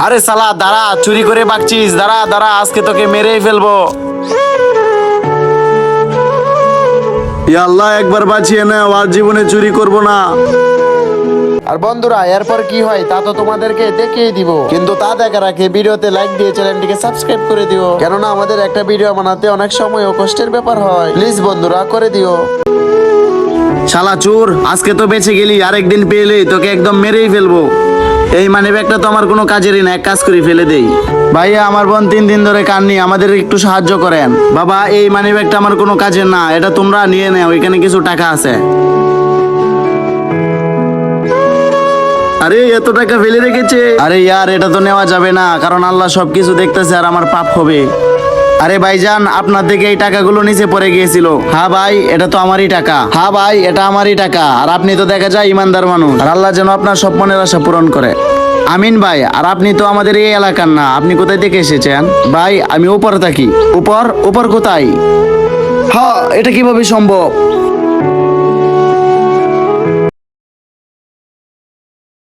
আরে সালা দাঁড়া, চুরি করে বাগছিস, দাঁড়া দাঁড়া, আজকে তোকে মেরেই ফেলবো। ইয়া আল্লাহ, একবার বাঁচিয়ে নাও, আর জীবনে চুরি করব না। আর বন্ধুরা, এরপর কি হয় তা তো তোমাদেরকে দেখিয়ে দিব, কিন্তু তা দেখার আগে ভিডিওতে লাইক দিয়ে চ্যানেলটিকে সাবস্ক্রাইব করে দিও, কেননা আমাদের একটা ভিডিও বানাতে অনেক সময় ও কষ্টের ব্যাপার হয়। প্লিজ বন্ধুরা করে দিও। শালা চোর, আজকে তো বেঁচে গেলি, আরেকদিন পেলে তোকে একদম মেরেই ফেলবো। এই মানি ব্যাগটা তো আমার কোনো কাজেরই না, এক কাজ করে ফেলে দেই। ভাইয়া, আমার বোন 3 দিন ধরে কান্নি, আমাদের একটু সাহায্য করেন। বাবা, এই মানি ব্যাগটা আমার কোনো কাজের না, এটা তোমরা নিয়ে নাও, এখানে কিছু টাকা আছে। আরে এত টাকা ফেলে রেখেছে। আরে ইয়ার, এটা তো নেওয়া যাবে না, কারণ আল্লাহ সবকিছু দেখতেছে আর আমার পাপ হবে। আরে ভাইজান, আপনার থেকে এই টাকাগুলো নিচে পড়ে গিয়েছিল। হ্যাঁ ভাই, এটা তো আমারই টাকা। হ্যাঁ ভাই, এটা আমারই টাকা। আর আপনি তো দেখা যায় ইমানদার মানুষ, আর আল্লাহ যেন আপনার সব মনের আশা পূরণ করে। আমিন ভাই। আর আপনি তো আমাদের এই এলাকার না, আপনি কোথায় থেকে এসেছেন? ভাই, আমি উপরে থাকি। উপর উপর কোথায়? হ্যাঁ, এটা কিভাবে সম্ভব?